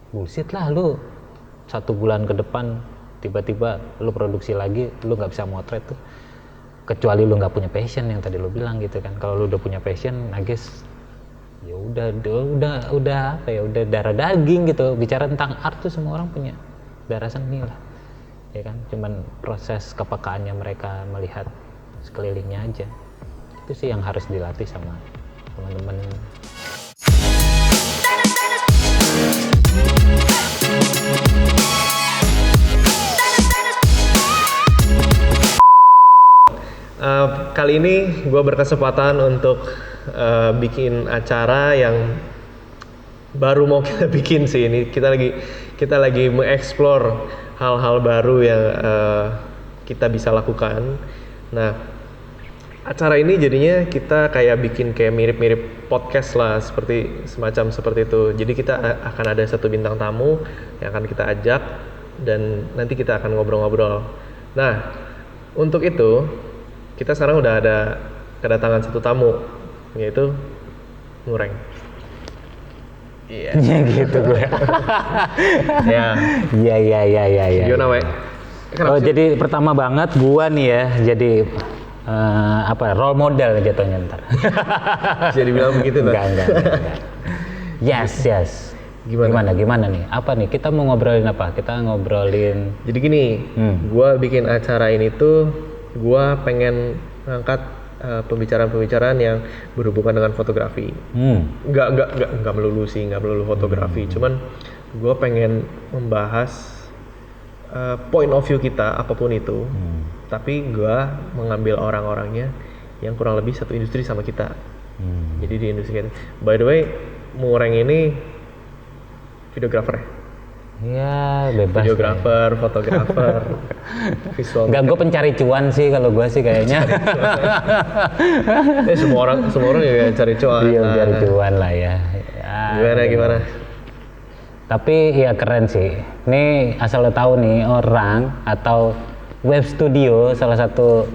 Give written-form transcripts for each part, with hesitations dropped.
bullshit lah lu 1 bulan ke depan tiba-tiba lu produksi lagi, lu nggak bisa motret tuh, kecuali lu nggak punya passion yang tadi lu bilang gitu kan. Kalau lu udah punya passion, I guess ya udah apa ya, udah darah daging gitu. Bicara tentang art tuh semua orang punya darah seni lah, ya kan. Cuman proses kepekaannya mereka melihat sekelilingnya aja, itu sih yang harus dilatih sama teman-teman. Kali ini gue berkesempatan untuk bikin acara yang baru mau kita bikin sih. Ini kita lagi mengeksplor hal-hal baru yang kita bisa lakukan. Nah, acara ini jadinya kita kayak bikin kayak mirip-mirip podcast lah, semacam seperti itu. Jadi kita akan ada satu bintang tamu yang akan kita ajak dan nanti kita akan ngobrol-ngobrol. Nah, untuk itu kita sekarang udah ada kedatangan satu tamu, yaitu Ngureng. Iya. Gitu gue. Ya. Iya. Gimana, Wei? Oh, jadi pertama banget gua nih ya, jadi role model jatuhnya ntar. Bisa dibilang begitu kan? Enggak. Yes. Gimana nih? Apa nih? Kita mau ngobrolin apa? Kita ngobrolin. Jadi gini, gua bikin acara ini tuh gua pengen ngangkat pembicaraan-pembicaraan yang berhubungan dengan fotografi. Nggak melulu fotografi. Cuman gua pengen membahas point of view kita apapun itu. Tapi gua mengambil orang-orangnya yang kurang lebih satu industri sama kita. Jadi di industri kita. By the way, Ngureng ini videografer. Ya, bebas. Videografer, fotografer, visual. Enggak, gue pencari cuan sih kalau gue sih kayaknya. Semua orang juga cari cuan. Iya, cari cuan lah ya. Gimana? Tapi ya keren sih. Ini asal lo tahu nih, orang atau web studio salah satu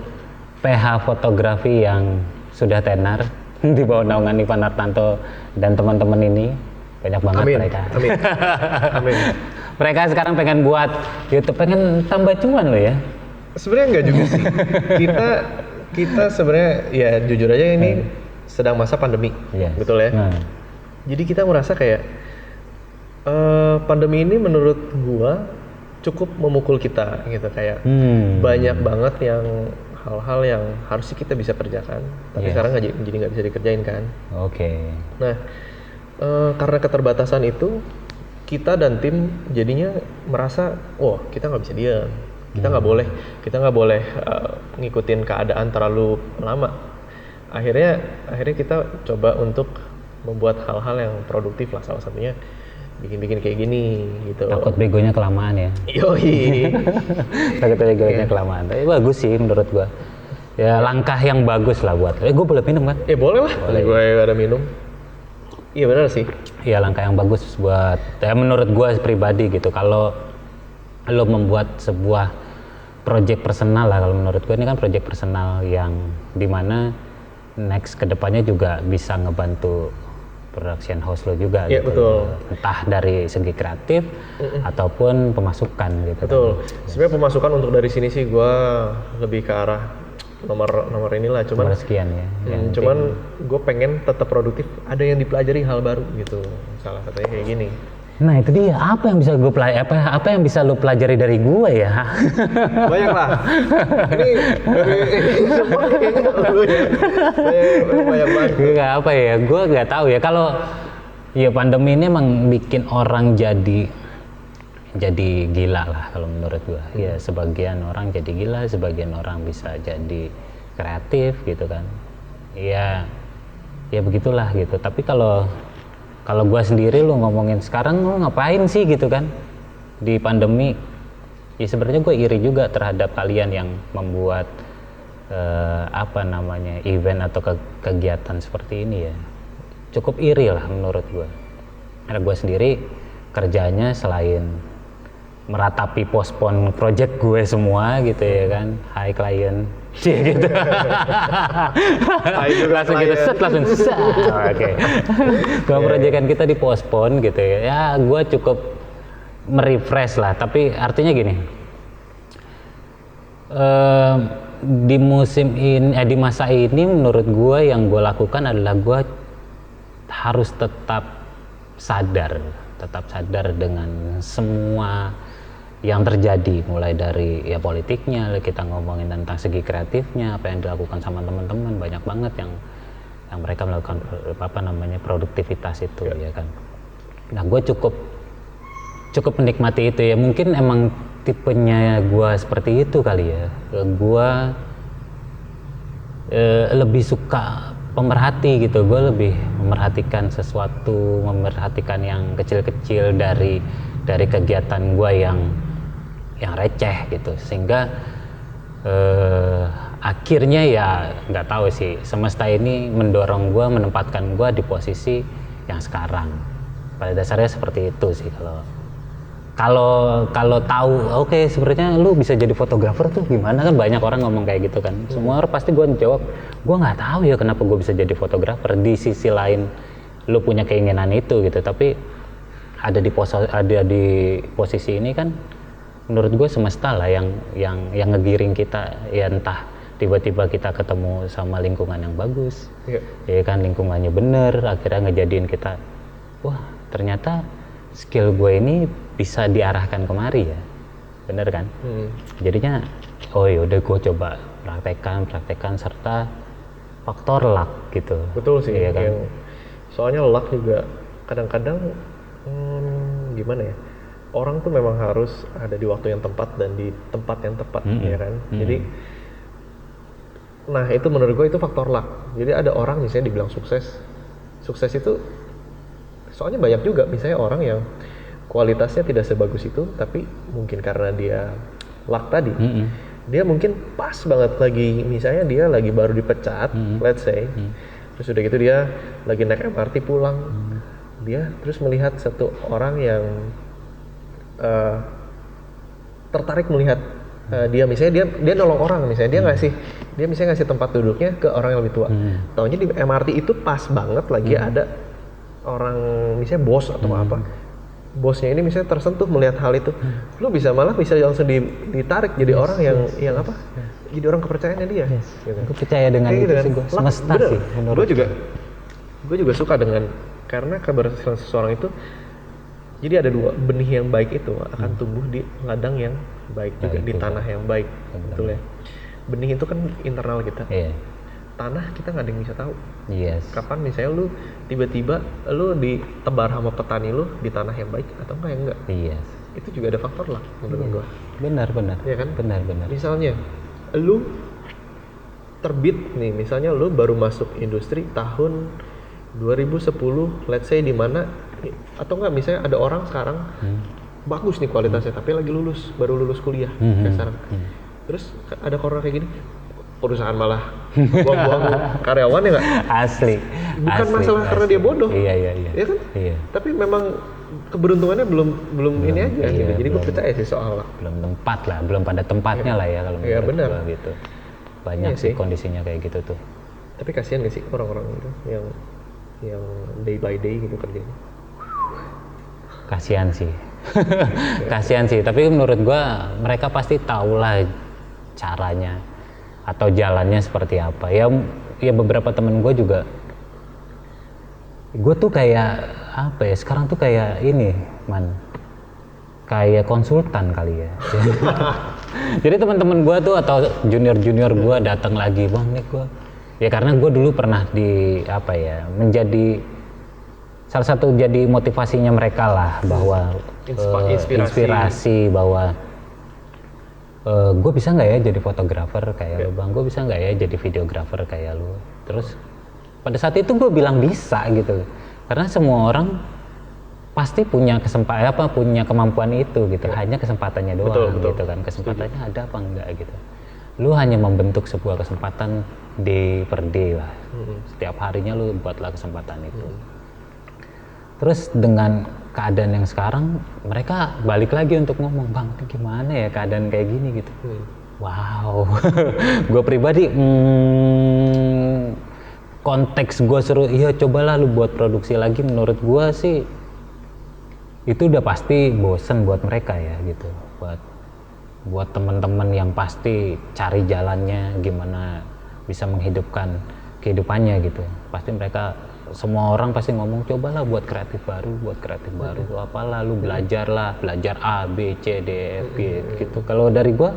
PH fotografi yang sudah tenar di bawah naungan Ivan Artanto dan teman-teman ini. Banyak banget mereka. Amin. Mereka sekarang pengen buat YouTube, pengen tambah cuan loh ya. Sebenarnya enggak juga sih. Kita sebenarnya ya jujur aja ini sedang masa pandemi. Yes. Betul ya? Jadi kita merasa kayak pandemi ini menurut gua cukup memukul kita gitu, kayak banyak banget yang hal-hal yang harusnya kita bisa kerjakan, tapi sekarang jadi nggak bisa dikerjain kan. Oke. Nah, karena keterbatasan itu kita dan tim jadinya merasa, kita nggak bisa diam, kita nggak boleh ngikutin keadaan terlalu lama. Akhirnya kita coba untuk membuat hal-hal yang produktif lah, salah satunya bikin kayak gini gitu. Takut begonya kelamaan ya. Yoi. Takut begonya kelamaan. Tapi bagus sih menurut gua. Ya langkah yang bagus lah buat. Gua boleh minum kan? Boleh lah. Gue ada minum. Iya benar sih. Iya, langkah yang bagus buat menurut gue pribadi gitu. Kalau lo membuat sebuah project personal lah, kalau menurut gue ini kan project personal yang dimana next kedepannya juga bisa ngebantu production house lo juga. Iya, gitu. betul. Entah dari segi kreatif ataupun pemasukan gitu. Betul. Sebenarnya pemasukan untuk dari sini sih gue lebih ke arah nomor inilah, cuman nomor sekian ya. Cuman gue pengen tetap produktif, ada yang dipelajari hal baru gitu. Salah satunya kayak gini. Nah itu dia, apa yang bisa gue pelajari, apa yang bisa lo pelajari dari gue ya? Banyak lah. Ini banyak banget. Gak apa ya, gue nggak tahu ya. Kalau ya pandemi ini emang bikin orang jadi gila lah kalau menurut gua. Ya sebagian orang jadi gila, sebagian orang bisa jadi kreatif gitu kan. Ya begitulah gitu. Tapi kalau gua sendiri lu ngomongin sekarang lu ngapain sih gitu kan di pandemi? Ya sebenarnya gua iri juga terhadap kalian yang membuat event atau kegiatan seperti ini ya. Cukup iri lah menurut gua. Karena gua sendiri kerjanya selain meratapi postpone project gue semua gitu ya kan, hi client gitu. Langsung gitu oke. Project kan kita di postpone gitu ya. Ya gue cukup merefresh lah. Tapi artinya gini, di musim ini, di masa ini menurut gue yang gue lakukan adalah gue harus tetap sadar dengan semua yang terjadi, mulai dari ya politiknya, kita ngomongin tentang segi kreatifnya, apa yang dilakukan sama teman-teman, banyak banget yang mereka melakukan produktivitas itu ya kan. Nah gue cukup menikmati itu ya, mungkin emang tipenya gue seperti itu kali ya. Gue lebih suka pemerhati gitu, gue lebih memerhatikan sesuatu, memerhatikan yang kecil-kecil dari kegiatan gue yang receh gitu, sehingga akhirnya ya nggak tahu sih, semesta ini mendorong gue, menempatkan gue di posisi yang sekarang. Pada dasarnya seperti itu sih. Kalau tahu oke, sebenarnya lu bisa jadi fotografer tuh gimana, kan banyak orang ngomong kayak gitu kan. Semua orang pasti gue jawab, gue nggak tahu ya kenapa gue bisa jadi fotografer. Di sisi lain lu punya keinginan itu gitu, tapi ada di posisi ini kan menurut gue semesta lah yang ngegiring kita, ya entah tiba-tiba kita ketemu sama lingkungan yang bagus, ya kan, lingkungannya bener, akhirnya ngejadiin kita, wah ternyata skill gue ini bisa diarahkan kemari ya, bener kan? Jadinya oh yaudah gue coba praktekkan serta faktor luck gitu. Betul sih, ya kan? Soalnya luck juga kadang-kadang gimana ya, orang tuh memang harus ada di waktu yang tepat dan di tempat yang tepat, ya kan? Jadi nah itu menurut gue itu faktor luck. Jadi ada orang misalnya dibilang sukses itu soalnya banyak juga misalnya orang yang kualitasnya tidak sebagus itu, tapi mungkin karena dia luck tadi, dia mungkin pas banget lagi, misalnya dia lagi baru dipecat, let's say, terus udah gitu dia lagi naik MRT pulang, dia terus melihat satu orang yang tertarik melihat dia, misalnya dia nolong orang, misalnya dia misalnya ngasih tempat duduknya ke orang yang lebih tua. Taunya di MRT itu pas banget lagi ada orang, misalnya bos atau apa, bosnya ini misalnya tersentuh melihat hal itu, lu malah bisa langsung ditarik jadi orang yang apa, jadi orang kepercayaannya dia. Gitu. Gue percaya dengan itu sih, gue semesta sih. Gue juga suka dengan, karena keberhasilan seseorang itu, jadi ada dua, benih yang baik itu akan tumbuh di ladang yang baik juga, di tanah yang baik, betul ya. Benih itu kan internal kita. Tanah kita nggak ada yang bisa tahu. Kapan misalnya lu tiba-tiba lu ditebar sama petani lu di tanah yang baik atau enggak. Itu juga ada faktor lah menurut gua. Benar. Ya kan? Benar. Misalnya lu terbit nih, misalnya lu baru masuk industri tahun 2010, let's say, di mana, atau enggak misalnya ada orang sekarang bagus nih kualitasnya, tapi baru lulus kuliah kayak sekarang. Terus ada corona kayak gini, perusahaan malah buang-buang karyawan, ya nggak? Asli. Bukan masalah karena dia bodoh. Iya. Ya kan? Iya. Tapi memang keberuntungannya belum ini aja. Gitu. Jadi gue percaya sih soal belum tempat lah, belum pada tempatnya lah ya kalau menurut gue gitu. Banyak sih kondisinya kayak gitu tuh. Tapi kasihan nggak sih orang-orang itu yang day by day gitu kerjanya? Kasihan sih. Kasihan sih. Tapi menurut gue mereka pasti tahu lah caranya atau jalannya seperti apa. Ya beberapa temen gue juga, gue tuh kayak apa ya, sekarang tuh kayak ini kayak konsultan kali ya. Jadi teman-teman gue tuh atau junior gue datang lagi, bang nih gue, ya karena gue dulu pernah menjadi salah satu jadi motivasinya mereka lah, bahwa inspirasi bahwa gue bisa nggak ya jadi fotografer kayak lu bang, gue bisa nggak ya jadi videografer kayak lu. Terus pada saat itu gue bilang bisa gitu, karena semua orang pasti punya punya kemampuan itu gitu, hanya kesempatannya doang. Betul. Gitu kan, kesempatannya ada apa enggak gitu. Lu hanya membentuk sebuah kesempatan day per day lah, setiap harinya lu buatlah kesempatan itu. Terus dengan keadaan yang sekarang, mereka balik lagi untuk ngomong, bang gimana ya keadaan kayak gini gitu. Wow. Gue pribadi konteks gue seru, iya cobalah lu buat produksi lagi. Menurut gue sih itu udah pasti bosen buat mereka ya gitu, buat teman-teman yang pasti cari jalannya gimana bisa menghidupkan kehidupannya gitu. Pasti mereka, semua orang pasti ngomong cobalah buat kreatif baru, apalah lu belajar A B C D E F G gitu. Kalau dari gua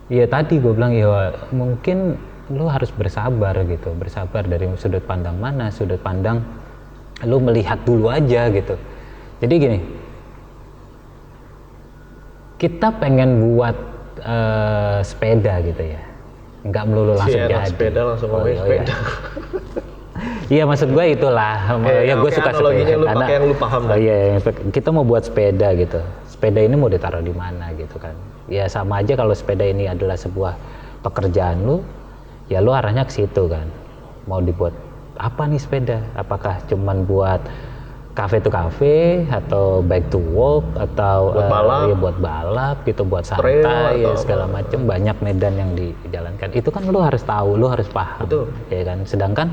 ya tadi gua bilang ya mungkin lu harus bersabar gitu, bersabar dari sudut pandang mana, sudut pandang lu melihat dulu aja gitu. Jadi gini, kita pengen buat sepeda gitu ya, nggak melulu langsung jadi. Sepeda langsung ngomongin sepeda. Iya maksud gue itulah, ya gue suka sepeda. Lu pakai yang lu paham kan? Iya, kita mau buat sepeda gitu. Sepeda ini mau ditaruh di mana gitu kan? Ya sama aja kalau sepeda ini adalah sebuah pekerjaan lu, ya lu arahnya ke situ kan. Mau dibuat apa nih sepeda? Apakah cuman buat cafe to cafe atau bike to walk atau buat balap gitu, buat santai ya, segala macem, banyak medan yang dijalankan. Itu kan lu harus tahu, lu harus paham. Betul. Ya kan. Sedangkan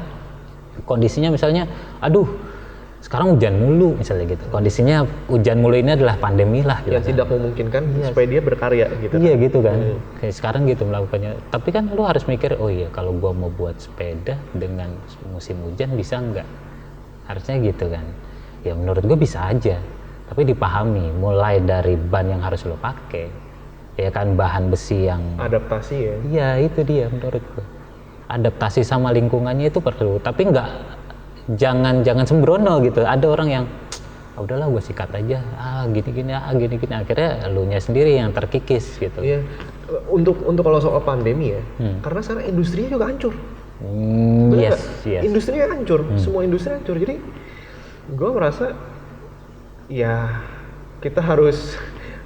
kondisinya misalnya aduh sekarang hujan mulu misalnya gitu, kondisinya hujan mulu ini adalah pandemi lah gitu, yang tidak memungkinkan supaya dia berkarya gitu iya kan? Gitu kan. Kayak sekarang gitu melakukannya, tapi kan lu harus mikir oh iya kalau gua mau buat sepeda dengan musim hujan bisa nggak, harusnya gitu kan. Ya menurut gua bisa aja, tapi dipahami mulai dari ban yang harus lo pakai ya kan, bahan besi yang adaptasi ya. Iya itu dia menurut gua, adaptasi sama lingkungannya itu perlu, tapi jangan sembrono gitu. Ada orang yang udahlah gue sikat aja, gini akhirnya elunya sendiri yang terkikis gitu. Iya. Untuk kalau soal pandemi ya, karena sekarang industrinya juga hancur. Yes. Industrinya hancur, semua industri hancur. Jadi gue merasa ya kita harus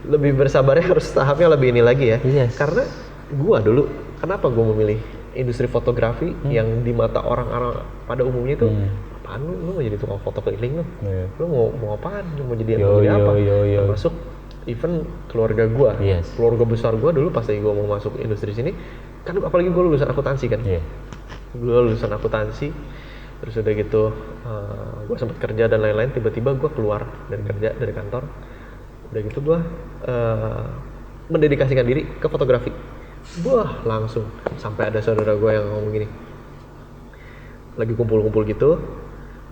lebih bersabarnya, harus tahapnya lebih ini lagi ya. Yes. Karena gue dulu, kenapa gue memilih industri fotografi yang di mata orang-orang pada umumnya itu apaan lu mau jadi tukang foto keliling lu mau apaan, lu mau jadi apa. Termasuk even keluarga gue, keluarga besar gue dulu pas gue mau masuk industri sini kan, apalagi gue lulusan akuntansi kan. Gue lulusan akuntansi, terus udah gitu gue sempat kerja dan lain-lain, tiba-tiba gue keluar dari kantor, udah gitu gue mendedikasikan diri ke fotografi. Wah langsung sampai ada saudara gue yang ngomong gini, lagi kumpul-kumpul gitu,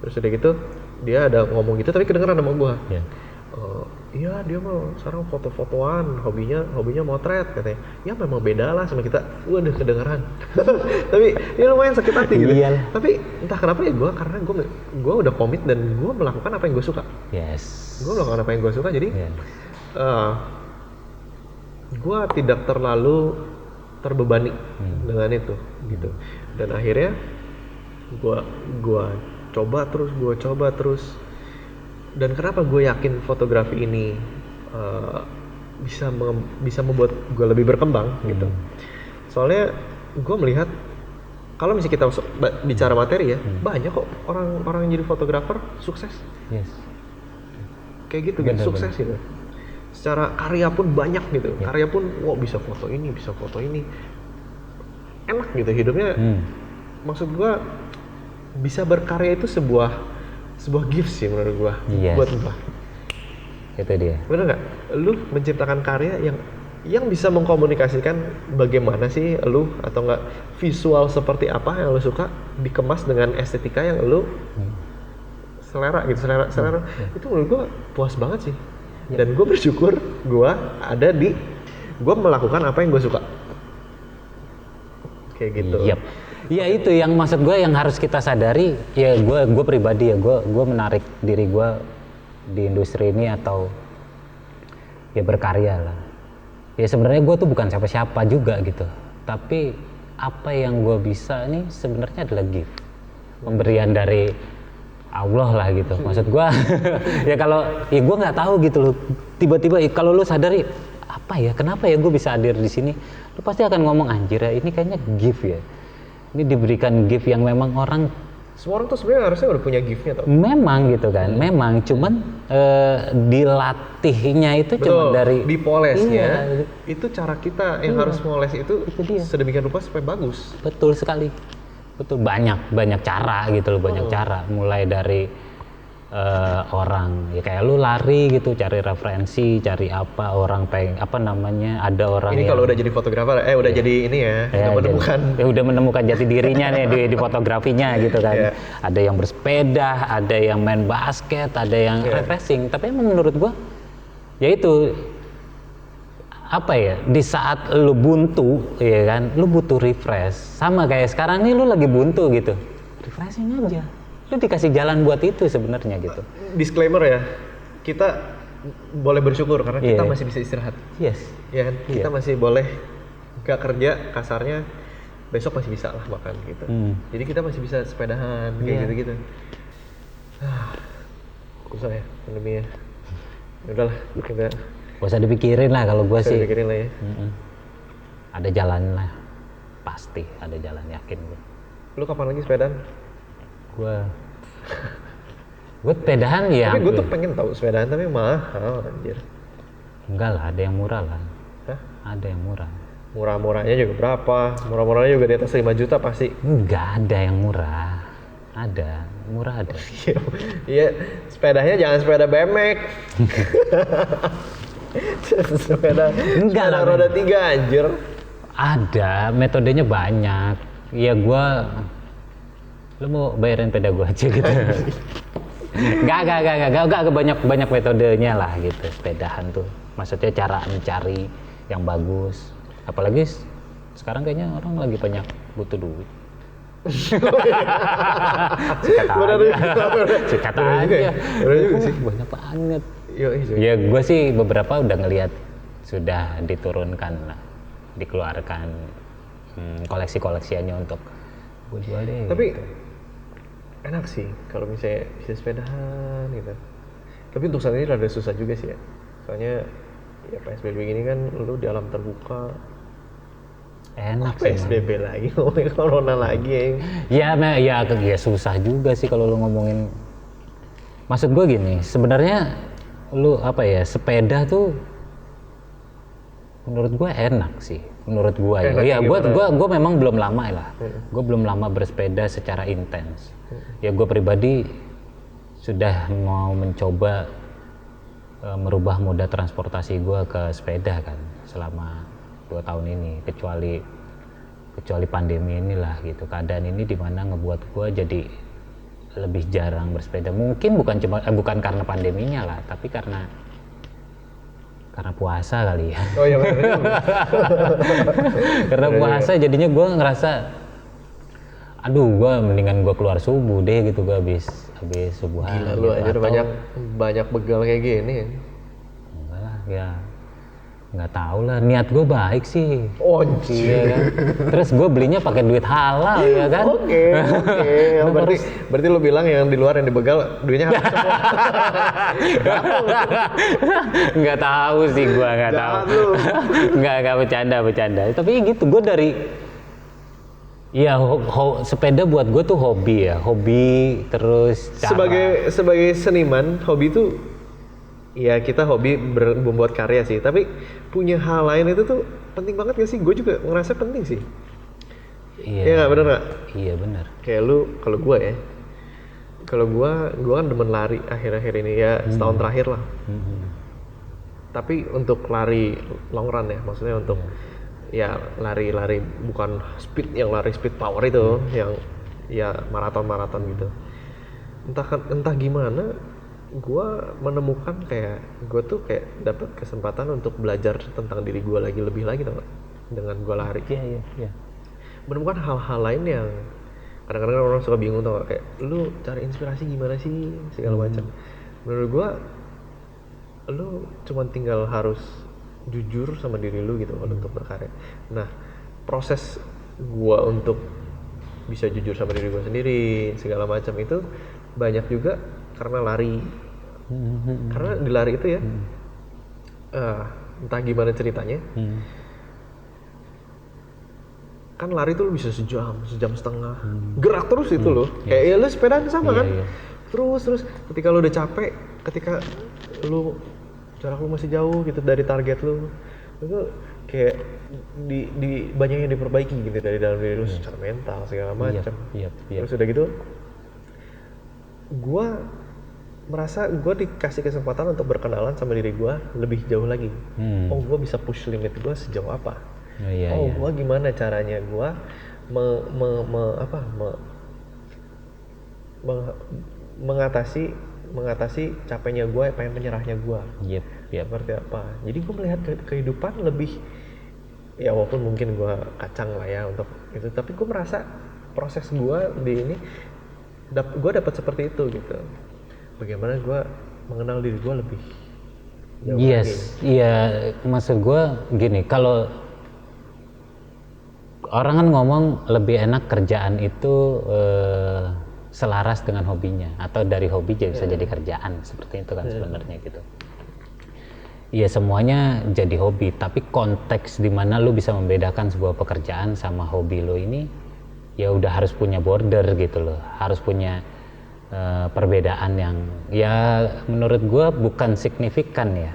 terus udah gitu dia ada ngomong gitu tapi kedengeran sama gue. Iya dia mah sekarang foto-fotoan, hobinya motret katanya. Ya memang beda lah sama kita. Udah kedengeran. Tapi ini lumayan sakit hati gitu. Tapi entah kenapa ya karena gue udah komit dan gue melakukan apa yang gue suka. Gue melakukan apa yang gue suka, jadi gue tidak terlalu terbebani dengan itu gitu. Dan akhirnya gue coba terus. Dan kenapa gue yakin fotografi ini bisa membuat gue lebih berkembang gitu. Soalnya gue melihat kalau misalnya kita bicara materi ya, banyak kok orang yang jadi fotografer sukses. Kayak gitu, sukses gitu. Secara karya pun banyak gitu. Karya pun bisa foto ini, enak gitu hidupnya. Maksud gue bisa berkarya itu sebuah gift sih menurut gua, buat gua. Itu dia. Bener nggak? Lu menciptakan karya yang bisa mengkomunikasikan bagaimana sih lu, atau nggak visual seperti apa yang lu suka dikemas dengan estetika yang lu selera gitu, selera. Itu menurut gua puas banget sih. Dan gua bersyukur gua melakukan apa yang gua suka. Kayak gitu. Ya itu yang maksud gue yang harus kita sadari ya. Gue pribadi ya, gue menarik diri gue di industri ini atau ya berkarya lah. Ya sebenarnya gue tuh bukan siapa-siapa juga gitu, tapi apa yang gue bisa nih sebenarnya adalah gift, pemberian dari Allah lah gitu. Maksud gue ya kalau ya gue nggak tahu gitu loh, tiba-tiba kalau lu sadari apa ya, kenapa ya gue bisa hadir di sini, lu pasti akan ngomong anjir ya ini kayaknya gift ya. Ini diberikan gift yang memang semua orang tuh sebenarnya harusnya udah punya giftnya tau. Memang gitu kan, memang cuman dilatihnya itu cuma dari dipolesnya. Itu cara kita yang harus moles itu sedemikian rupa supaya bagus. Betul sekali, betul, banyak cara gitu loh, banyak cara, mulai dari orang ya kayak lu lari gitu, cari referensi, cari apa orang pengen apa namanya, ada orang Ini yang kalau udah jadi fotografer, udah jadi ini ya, udah menemukan. udah menemukan jati dirinya nih di fotografinya gitu kan. Iya. Ada yang bersepeda, ada yang main basket, ada yang refreshing. Tapi emang menurut gua ya itu apa ya, di saat lu buntu ya kan, lu butuh refresh. Sama kayak sekarang nih lu lagi buntu gitu, refreshing aja, lu dikasih jalan buat itu sebenarnya gitu. Disclaimer ya, kita boleh bersyukur karena kita masih bisa istirahat. Yes. Ya kan, kita masih boleh gak kerja, kasarnya besok masih bisa lah makan gitu. Jadi kita masih bisa sepedahan kayak gitu-gitu. Susah ya pandemi ya. Udahlah, kita Gak usah dipikirin lah kalau gua sih. pikirin lah ya. Ada jalan lah, pasti ada jalan, yakin gua. Lu kapan lagi sepedaan? Gue sepedahan ya. Tapi gue tuh pengen tahu sepedaan tapi mahal anjir. Enggak lah, ada yang murah lah. Hah? Ada yang murah. Murah-murahnya juga berapa? Murah-murahnya juga di atas 5 juta pasti. Enggak ada yang murah. Ada, murah ada. Iya, sepedanya jangan sepeda BMX. sepeda Enggak lah, roda 3 anjir. Ada, metodenya banyak. Ya gua, lu mau bayarin sepeda gua aja gitu. Enggak banyak metodenya lah gitu sepedahan tuh. Maksudnya cara mencari yang bagus. Apalagi sekarang kayaknya orang lagi banyak butuh duit. Sikat aja. Banyak banget. Ya gue sih beberapa udah ngelihat sudah diturunkan lah, dikeluarkan koleksi-koleksiannya untuk gue jual deh. Tapi gitu. Enak sih kalau misalnya bisa sepedahan gitu. Tapi untuk saat ini rada susah juga sih ya. Soalnya ya PSBB gini kan lu di alam terbuka. Enak sih. PSBB lagi, ngomongin corona lagi ya. Ya susah juga sih kalau lu ngomongin. Maksud gue gini, sebenarnya lu apa ya, sepeda tuh menurut gue enak sih. Menurut gue ya. Gue memang belum lama lah. Gue belum lama bersepeda secara intens. Ya gue pribadi sudah mau mencoba merubah moda transportasi gue ke sepeda kan selama 2 tahun ini, kecuali pandemi inilah gitu. Keadaan ini dimana ngebuat gue jadi lebih jarang bersepeda. Mungkin bukan karena pandeminya lah, tapi karena puasa kali ya. Oh iya benar. Karena puasa jadinya gue ngerasa, aduh gue mendingan gue keluar subuh deh gitu, gue habis subuhan. Gila lu aja banyak begal kayak gini ya. Enggak lah ya, nggak tahu lah, niat gue baik sih. Oh iya kan. Terus gue belinya pakai duit halal ya kan. Oke. Berarti lu bilang yang di luar yang dibegal duitnya halal semua. Nggak tahu sih, gue nggak tahu. Nggak bercanda. Tapi gitu, gue dari ya sepeda buat gue tuh hobi ya, terus cara. Sebagai seniman, hobi tuh ya kita hobi membuat karya sih, tapi punya hal lain itu tuh penting banget gak sih? Gue juga ngerasa penting sih. Iya nggak, bener nggak? Iya bener. Kayak lu, kalau gue kan demen lari akhir-akhir ini ya, setahun terakhir lah. Tapi untuk lari long run ya, maksudnya untuk ya lari bukan yang lari speed power itu, yang ya maraton gitu. Entah gimana, gue menemukan kayak gue tuh kayak dapat kesempatan untuk belajar tentang diri gue lebih lagi tau gak? Dengan gue lari. Iya. Menemukan hal-hal lain yang kadang-kadang orang suka bingung tau gak? Kayak lu cari inspirasi gimana sih segala macam. Menurut gue lu cuma tinggal harus jujur sama diri lu gitu untuk berkarya. Nah, proses gue untuk bisa jujur sama diri gue sendiri segala macam itu banyak juga karena lari. Karena di lari itu ya entah gimana ceritanya, kan lari tuh lu bisa sejam setengah, gerak terus itu loh. Kayak ya lu sepedaan sama kan. Terus ketika lu udah capek, ketika lu jarak lu masih jauh gitu dari target lu, itu kayak di banyak yang diperbaiki gitu dari dalam diri lu secara mental segala macam. Terus udah gitu gua merasa gue dikasih kesempatan untuk berkenalan sama diri gue lebih jauh lagi. Oh, gue bisa push limit gue sejauh apa? Iya, Oh, iya. gue gimana caranya gue mengatasi capeknya gue, pengen menyerahnya gue. Yep, yep. Seperti apa? Jadi gue melihat kehidupan lebih, ya walaupun mungkin gue kacang lah ya untuk itu, tapi gue merasa proses gue di ini gue dapat seperti itu gitu. Bagaimana gue mengenal diri gue lebih jauh lagi. Yes, iya, maksud gue gini, kalau orang kan ngomong lebih enak kerjaan itu selaras dengan hobinya, atau dari hobi bisa jadi kerjaan, seperti itu kan sebenarnya gitu. Iya, semuanya jadi hobi, tapi konteks di mana lu bisa membedakan sebuah pekerjaan sama hobi lo ini, ya udah harus punya border gitu loh, harus punya perbedaan yang ya menurut gua bukan signifikan ya,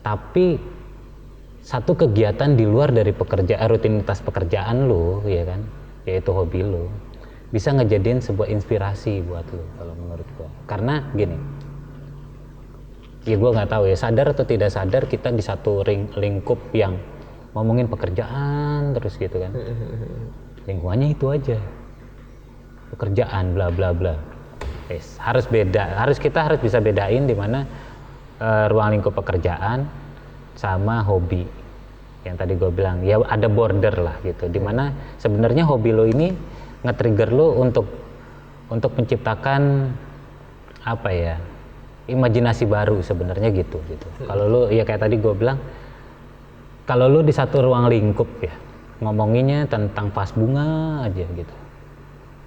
tapi satu kegiatan di luar dari rutinitas pekerjaan lo, ya kan, yaitu hobi lo, bisa ngejadiin sebuah inspirasi buat lo kalau menurut gua. Karena gini, ya gue nggak tahu ya, sadar atau tidak sadar kita di satu lingkup yang ngomongin pekerjaan terus gitu kan, lingkungannya itu aja, pekerjaan bla bla bla. Harus beda, kita harus bisa bedain di mana ruang lingkup pekerjaan sama hobi. Yang tadi gue bilang ya ada border lah gitu, di mana sebenarnya hobi lo ini nge-trigger lo untuk menciptakan apa ya, imajinasi baru sebenarnya gitu. Kalau lu ya kayak tadi gue bilang, kalau lu di satu ruang lingkup ya ngomonginnya tentang vas bunga aja gitu,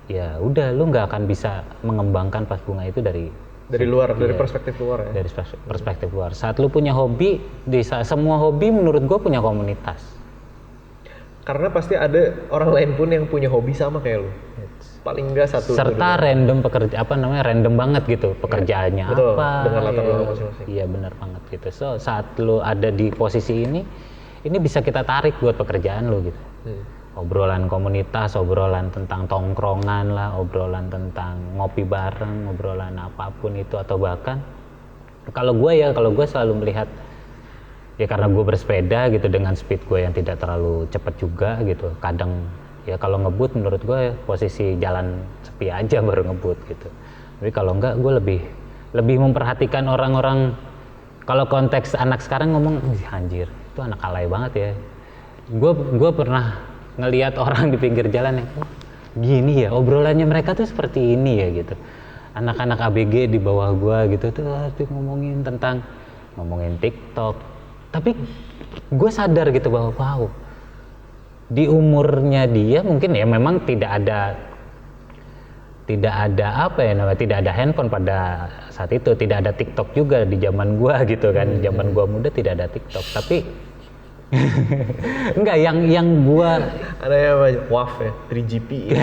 ya udah lu nggak akan bisa mengembangkan vas bunga itu dari luar, dari perspektif luar ya. Dari perspektif luar. Saat lu punya hobi, semua hobi menurut gue punya komunitas. Karena pasti ada orang lain pun yang punya hobi sama kayak lu. Paling enggak satu. Serta random random banget gitu pekerjaannya. Betul, apa dengan latar belakang masing-masing. Iya benar banget gitu. So saat lu ada di posisi ini bisa kita tarik buat pekerjaan lu gitu. Obrolan komunitas, obrolan tentang tongkrongan lah, obrolan tentang ngopi bareng, obrolan apapun itu, atau bahkan kalau gue selalu melihat ya, karena gue bersepeda gitu dengan speed gue yang tidak terlalu cepat juga gitu, kadang ya kalau ngebut menurut gue posisi jalan sepi aja baru ngebut gitu. Tapi kalau enggak, gue lebih memperhatikan orang-orang. Kalau konteks anak sekarang ngomong, anjir itu anak alay banget ya. Gue pernah ngelihat orang di pinggir jalan yang gini ya, obrolannya mereka tuh seperti ini ya gitu. Anak-anak ABG di bawah gue gitu tuh ngomongin TikTok. Tapi gue sadar gitu bahwa wow, di umurnya dia mungkin ya memang tidak ada apa ya namanya, tidak ada handphone pada saat itu, tidak ada TikTok juga di zaman gua gitu kan. Zaman gua muda tidak ada TikTok, tapi enggak, yang gua ada yang WAV ya, 3GP.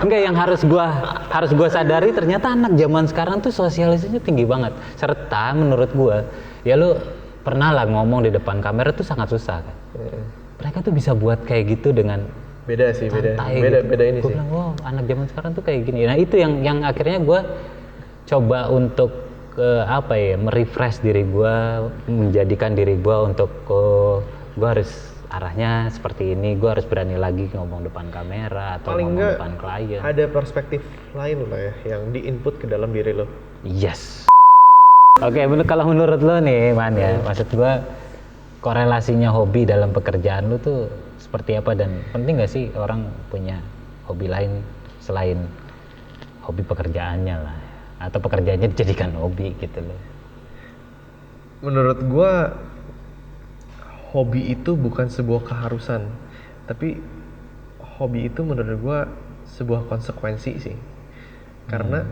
enggak, yang harus gua sadari ternyata anak zaman sekarang tuh sosialisasinya tinggi banget. Serta menurut gua ya, lu pernah lah ngomong di depan kamera tuh sangat susah kan. Mereka tuh bisa buat kayak gitu dengan beda ini gua sih. Bilang, wow, anak zaman sekarang tuh kayak gini. Nah itu yang akhirnya gua coba untuk merefresh diri gua, menjadikan diri gua untuk gua harus arahnya seperti ini, gua harus berani lagi ngomong depan kamera atau paling ngomong depan klien. Ada perspektif lain lah ya yang diinput ke dalam diri lo. Yes. Oke, kalau menurut lo nih Man ya, maksud gua korelasinya hobi dalam pekerjaan lo tuh seperti apa, dan penting nggak sih orang punya hobi lain selain hobi pekerjaannya lah, atau pekerjaannya dijadikan hobi gitu loh? Menurut gua hobi itu bukan sebuah keharusan, tapi hobi itu menurut gua sebuah konsekuensi sih. Karena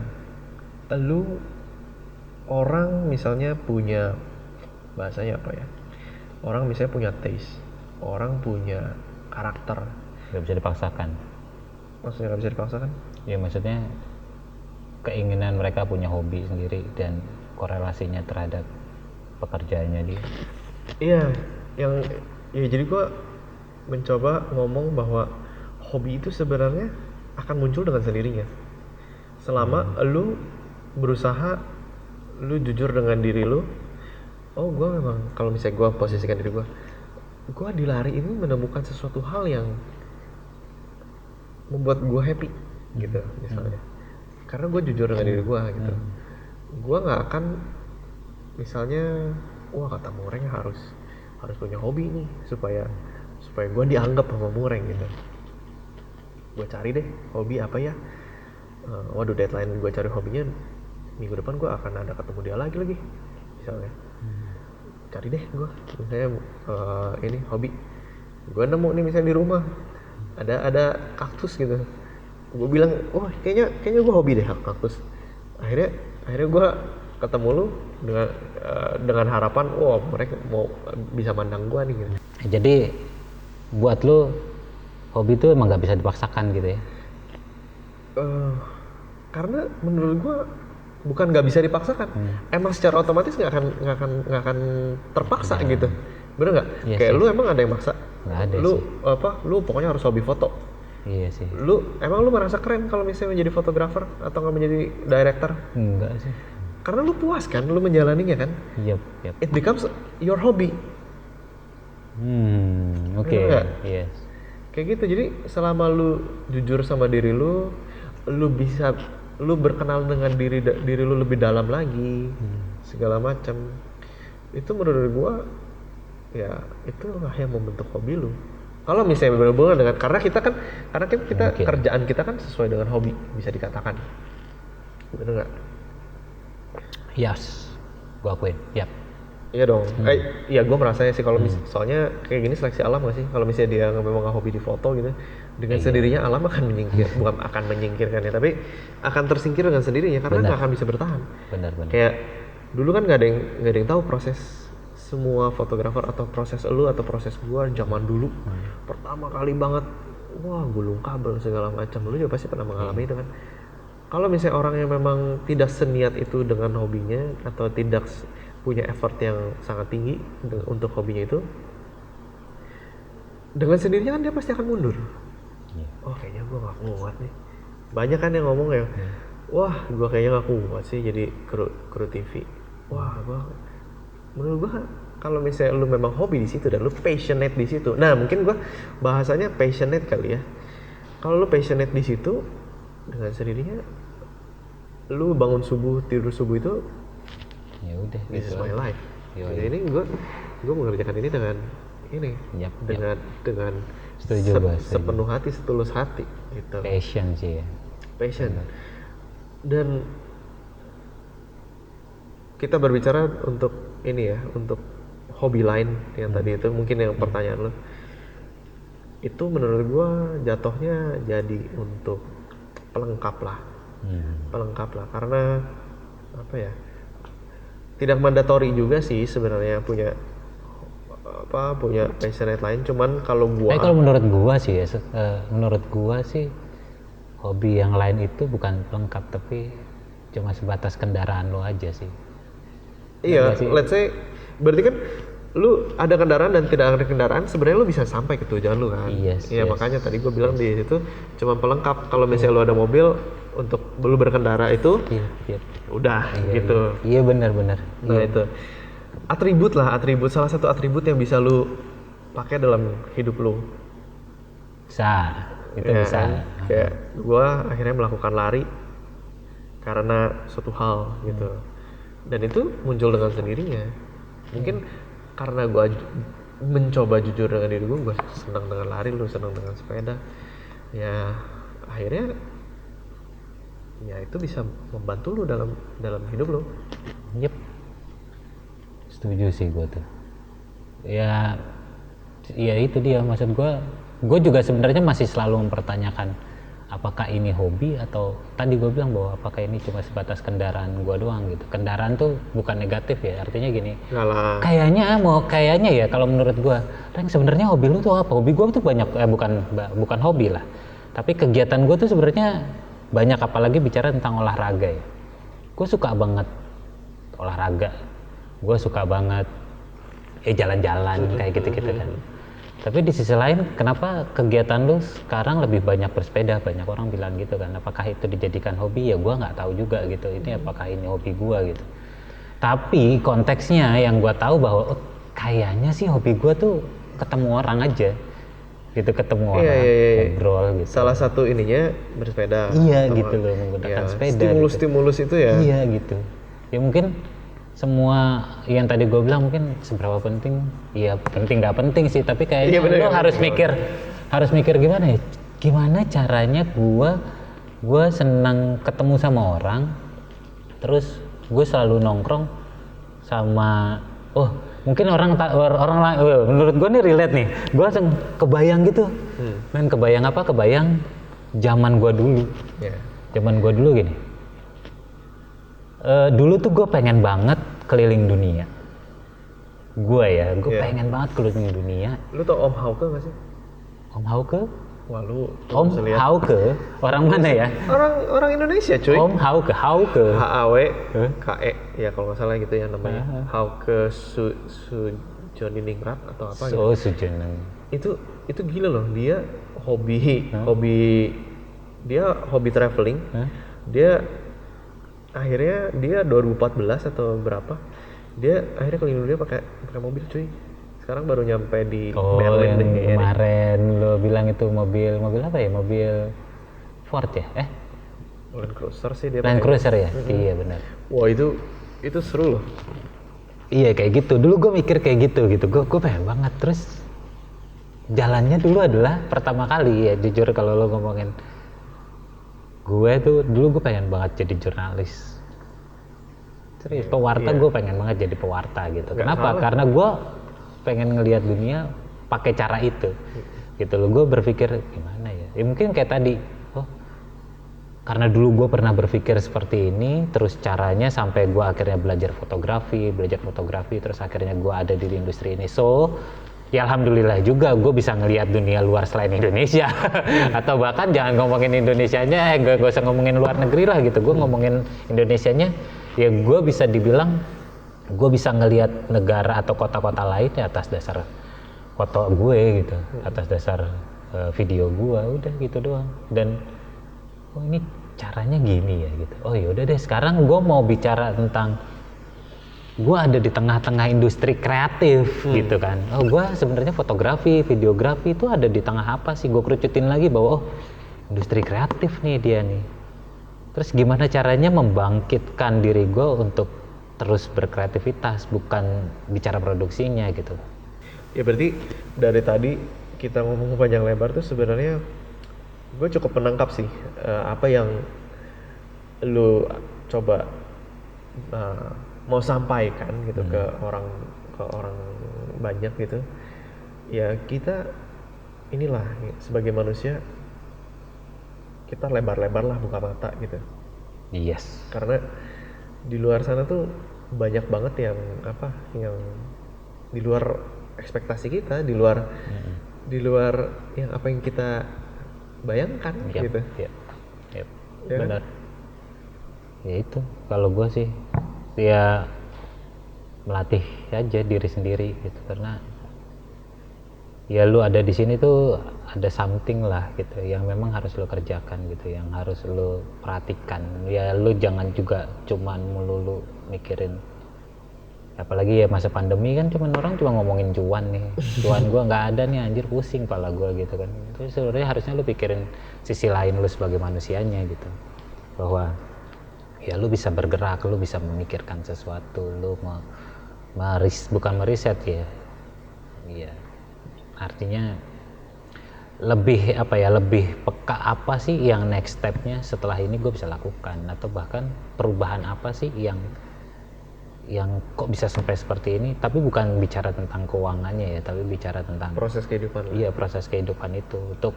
orang misalnya punya, bahasanya apa ya, orang misalnya punya taste, orang punya karakter, Gak bisa dipaksakan. Maksudnya gak bisa dipaksakan? Ya maksudnya keinginan mereka punya hobi sendiri dan korelasinya terhadap pekerjaannya dia. Iya, jadi gua mencoba ngomong bahwa hobi itu sebenarnya akan muncul dengan sendirinya. selama lu berusaha, lu jujur dengan diri lu. Oh, gue memang kalau misalnya gue posisikan diri gue di lari ini menemukan sesuatu hal yang membuat gue happy gitu misalnya. Karena gue jujur dengan diri gue gitu. Gue nggak akan misalnya, wah kata Mureng harus punya hobi nih supaya gue dianggap sama Mureng gitu. Gue cari deh hobi apa ya. Waduh, deadline gue cari hobinya minggu depan, gue akan ada ketemu dia lagi misalnya. Cari deh gue misalnya ini hobi. Gue nemu nih misalnya di rumah ada kaktus gitu. Gue bilang, oh kayaknya gue hobi deh kaktus. Akhirnya gue ketemu lu dengan harapan, wah mereka mau bisa mandang gue nih gitu. Jadi buat lu hobi itu emang nggak bisa dipaksakan gitu ya? Karena menurut gue bukan nggak bisa dipaksakan, emang secara otomatis nggak akan terpaksa gitu, bener nggak? Iya Kayak sih. lu emang ada yang maksa? Nggak ada lu sih. lu pokoknya harus hobi foto. Iya sih. Lu merasa keren kalau misalnya menjadi fotografer atau nggak menjadi director? Enggak sih. Karena lu puas kan, lu menjalaninya kan? Yep. It becomes your hobby. Oke. Bener nggak? Yes. Kayak gitu. Jadi selama lu jujur sama diri lu berkenal dengan diri lu lebih dalam lagi, segala macam. Itu menurut gua ya itulah yang membentuk hobi lu. Kalau misalnya berhubungan dengan karena kita Okay. kerjaan kita kan sesuai dengan hobi, bisa dikatakan. Bener nggak? Yes. Gua akuin. Yap. Iya dong. Iya, gue merasanya sih kalau soalnya kayak gini seleksi alam nggak sih? Kalau misalnya dia memang nggak hobi di foto gitu, dengan sendirinya alam akan bukan akan menyingkirkan ya, tapi akan tersingkir dengan sendirinya karena nggak akan bisa bertahan. Benar. Kayak dulu kan nggak ada yang tahu proses semua fotografer atau proses elu atau proses gua zaman dulu. Pertama kali banget, wah gulung kabel segala macam. Lu juga pasti pernah mengalami itu kan. Kalau misalnya orang yang memang tidak seniat itu dengan hobinya atau tidak punya effort yang sangat tinggi untuk hobinya itu, dengan sendirinya kan dia pasti akan mundur. Oh kayaknya gue gak kuat nih. Banyak kan yang ngomong ya, wah gue kayaknya gak kuat sih jadi kru TV. Wah menurut gue kalau misalnya lu memang hobi di situ dan lu passionate di situ, nah mungkin gue bahasanya passionate kali ya. Kalau lu passionate di situ, dengan sendirinya lu bangun subuh tidur subuh itu, Ya udah. this is my life. Yoi. Jadi ini gue mengerjakan ini dengan ini, dengan Setuju gua, setuju. sepenuh hati, setulus hati gitu. Passion sih ya. Passion. Dan kita berbicara untuk ini ya, untuk hobi lain yang tadi itu mungkin yang pertanyaan lo. Itu menurut gua jatuhnya jadi untuk pelengkap lah. Pelengkap lah karena apa ya? Tidak mandatory juga sih sebenarnya punya passionate lain, cuman kalau gua Kalau menurut gua sih ya, menurut gua sih hobi yang lain itu bukan pelengkap tapi cuma sebatas kendaraan lo aja sih. iya, Enggak sih? let's say berarti kan lu ada kendaraan dan tidak ada kendaraan, sebenarnya lu bisa sampai ke tujuan lu kan. Yes, Iya, yes. makanya tadi gua bilang di situ cuma pelengkap. Kalau misalnya lu ada mobil untuk lu berkendara itu Iya. udah gitu. Iya benar. Nah itu atribut salah satu atribut yang bisa lu pakai dalam hidup lu. Bisa. Itu Ya bisa. kan? Kayak gua akhirnya melakukan lari karena suatu hal gitu, dan itu muncul dengan sendirinya. Mungkin karena gua mencoba jujur dengan diri gua senang dengan lari, lu senang dengan sepeda, ya akhirnya ya itu bisa membantu lu dalam hidup lu. Yep. Setuju sih gue tuh. Ya itu dia maksud gue juga sebenarnya masih selalu mempertanyakan apakah ini hobi atau tadi gue bilang bahwa apakah ini cuma sebatas kendaraan gue doang gitu. Kendaraan tuh bukan negatif ya, artinya gini. Enggak lah. Kayaknya ya kalau menurut gue, Reng sebenarnya hobi lu tuh apa? Hobi gue tuh banyak, bukan hobi lah. Tapi kegiatan gue tuh sebenarnya banyak, apalagi bicara tentang olahraga ya. Gue suka banget olahraga. Gue suka banget jalan-jalan kayak gitu-gitu kan. Tapi di sisi lain, kenapa kegiatan lu sekarang lebih banyak bersepeda? Banyak orang bilang gitu kan. Apakah itu dijadikan hobi? Ya gua nggak tahu juga gitu. Ini apakah ini hobi gua gitu. Tapi konteksnya yang gua tahu bahwa kayaknya sih hobi gua tuh ketemu orang aja. Gitu, ketemu orang, ngobrol gitu. Salah satu ininya bersepeda. Iya gitu loh, menggunakan sepeda. Stimulus gitu ya. Iya gitu. Ya mungkin semua yang tadi gue bilang mungkin seberapa penting, ya penting nggak penting sih, tapi kayaknya lo harus mikir gimana ya, gimana caranya gue senang ketemu sama orang, terus gue selalu nongkrong sama, mungkin orang lain, menurut gue nih relate nih, gue langsung kebayang gitu, kebayang zaman gue dulu, gini. Dulu tuh gue pengen banget keliling dunia. Gue pengen banget keliling dunia. Lu tau Om Hauke gak sih? Om Hauke? Wah lu Om Hauke? Orang mana ya? Orang Indonesia cuy. Om Hauke. H-A-W-K-E. Ya kalau gak salah gitu ya namanya. Hauke Sujoningrat atau apa gitu. Sujoning. Itu gila loh. Dia hobi traveling. Dia akhirnya 2014 atau berapa dia akhirnya keliling dunia pakai mobil cuy. Sekarang baru nyampe di Berlin yang kemarin lo bilang itu mobil apa ya, mobil Ford ya? Land Cruiser sih dia. Land Cruiser ya? Iya benar. Wah itu seru loh. Iya kayak gitu, dulu gue mikir kayak gitu gue pengen banget. Terus jalannya dulu adalah pertama kali ya, jujur kalau lo ngomongin gue tuh dulu gue pengen banget jadi jurnalis. Serius, pewarta gue pengen banget jadi pewarta gitu. Kenapa? Karena gue pengen ngelihat dunia pakai cara itu. Gitu loh, gue berpikir gimana ya? Ya mungkin kayak tadi, karena dulu gue pernah berpikir seperti ini, terus caranya sampai gue akhirnya belajar fotografi, terus akhirnya gue ada di industri ini. So, ya alhamdulillah juga gue bisa ngelihat dunia luar selain Indonesia. Atau bahkan jangan ngomongin Indonesianya, gak usah ngomongin luar negeri lah gitu. Gue ngomongin Indonesianya, ya gue bisa dibilang gue bisa ngelihat negara atau kota-kota lain ya atas dasar foto gue gitu, atas dasar video gue, udah gitu doang. Dan ini caranya gini ya gitu. Yaudah deh, sekarang gue mau bicara tentang gue ada di tengah-tengah industri kreatif gitu kan. Gue sebenarnya fotografi, videografi itu ada di tengah apa sih? Gue kerucutin lagi bahwa industri kreatif nih dia nih. Terus gimana caranya membangkitkan diri gue untuk terus berkreativitas, bukan bicara produksinya gitu. Ya berarti dari tadi kita ngomong panjang lebar tuh sebenarnya gue cukup menangkap sih apa yang lu coba mau sampaikan gitu ke orang banyak gitu. Ya kita inilah sebagai manusia kita lebar-lebar lah buka mata gitu. Yes. Karena di luar sana tuh banyak banget yang di luar ekspektasi kita, di luar yang apa yang kita bayangkan gitu. Yep. Ya, benar. Ya itu kalau gue sih ya melatih aja diri sendiri gitu, karena ya lu ada di sini tuh ada something lah gitu yang memang harus lu kerjakan gitu, yang harus lu perhatikan. Ya lu jangan juga cuman melulu mikirin, apalagi ya masa pandemi kan orang cuma ngomongin cuan nih, cuan gua nggak ada nih, anjir pusing pala gua gitu kan. Terus sebenarnya harusnya lu pikirin sisi lain lu sebagai manusianya gitu, bahwa ya lu bisa bergerak, lu bisa memikirkan sesuatu, lu bukan meriset ya, iya artinya lebih lebih peka apa sih yang next stepnya setelah ini gue bisa lakukan, atau bahkan perubahan apa sih yang kok bisa sampai seperti ini. Tapi bukan bicara tentang keuangannya ya, tapi bicara tentang proses kehidupan. Iya, proses kehidupan itu. Untuk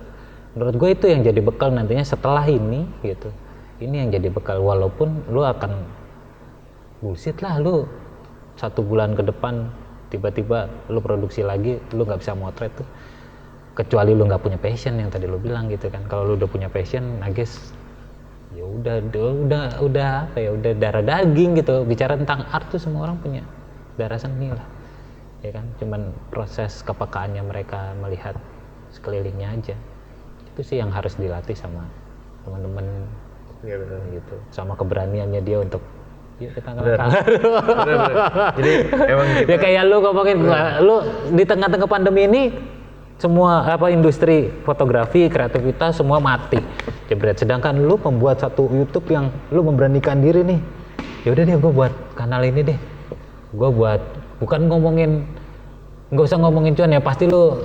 menurut gue itu yang jadi bekal nantinya setelah ini gitu. Ini yang jadi bekal, walaupun lu akan bullshit lah, lu 1 bulan ke depan tiba-tiba lu produksi lagi, lu nggak bisa motret tuh, kecuali lu nggak punya passion yang tadi lu bilang gitu kan. Kalau lu udah punya passion, I guess ya udah darah daging gitu. Bicara tentang art tuh semua orang punya darah seni lah ya kan, cuman proses kepekaannya mereka melihat sekelilingnya aja. Itu sih yang harus dilatih sama teman-teman. Iya benar. Gitu, sama keberaniannya dia untuk yuk kita Benar. kalah. Benar. Jadi emang kita Ya kayak lu ngomongin, lu di tengah-tengah pandemi ini semua industri fotografi, kreativitas semua mati. Jebret. Sedangkan lu membuat satu YouTube yang lu memberanikan diri nih. Ya udah deh, gue buat kanal ini deh. Gue buat, bukan ngomongin, nggak usah ngomongin cuan ya, pasti lu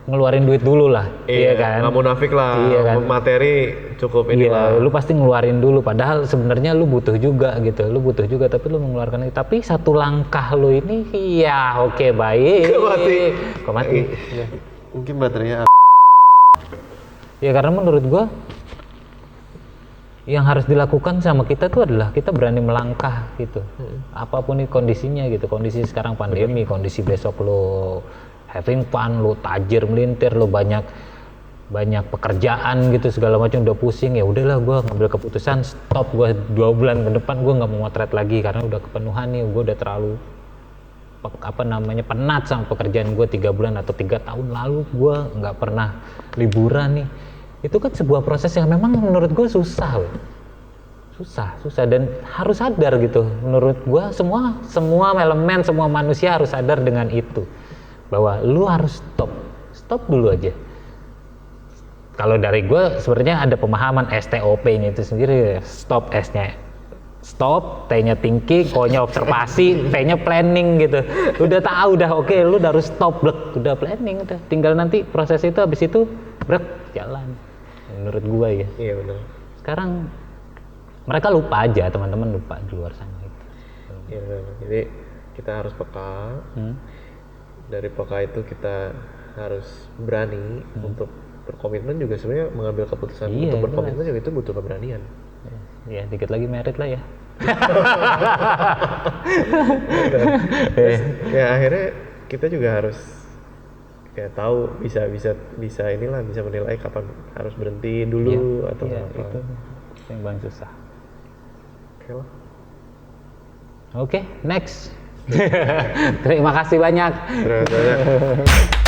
ngeluarin duit dulu lah. Iya kan? nggak munafik lah. Iya kan? Materi cukup Iya, inilah. lu pasti ngeluarin dulu. Padahal sebenarnya lu butuh juga gitu. Lu butuh juga, tapi lu mengeluarkan itu. Tapi satu langkah lu ini, iya oke baik. Kok mati? Iya. Mungkin baterainya Ya karena menurut gua yang harus dilakukan sama kita tuh adalah kita berani melangkah gitu. Apapun itu kondisinya gitu. Kondisi sekarang pandemi, kondisi besok lu having fun, lu tajir melintir, lu banyak pekerjaan gitu segala macam udah pusing, ya udahlah gua ngambil keputusan stop, gua 2 bulan ke depan gua nggak mau motret lagi karena udah kepenuhan nih, gua udah terlalu penat sama pekerjaan gue 3 bulan atau 3 tahun lalu gue nggak pernah liburan nih. Itu kan sebuah proses yang memang menurut gue susah dan harus sadar gitu. Menurut gue semua elemen, semua manusia harus sadar dengan itu, bahwa lu harus stop dulu aja. Kalau dari gue sebenarnya ada pemahaman STOP ini itu sendiri, stop, S-nya stop, T-nya thinking, O-nya observasi, P-nya planning gitu. Udah tahu, udah oke, lu udah harus stop, udah planning, udah. Tinggal nanti proses itu, habis itu jalan. Menurut gua ya. Iya benar. Sekarang mereka lupa aja, teman-teman lupa di luar sana gitu. Iya benar. Jadi kita harus peka. Dari peka itu kita harus berani untuk berkomitmen juga. Sebenarnya mengambil keputusan Iya, untuk berkomitmen juga itu butuh keberanian. Ya dikit lagi merit lah ya. Ya akhirnya kita juga harus kayak tahu bisa inilah, bisa menilai kapan harus berhenti dulu atau Iya, apa. itu yang paling susah. Oke lah. Oke, next. Terima kasih banyak. Terima kasih banyak.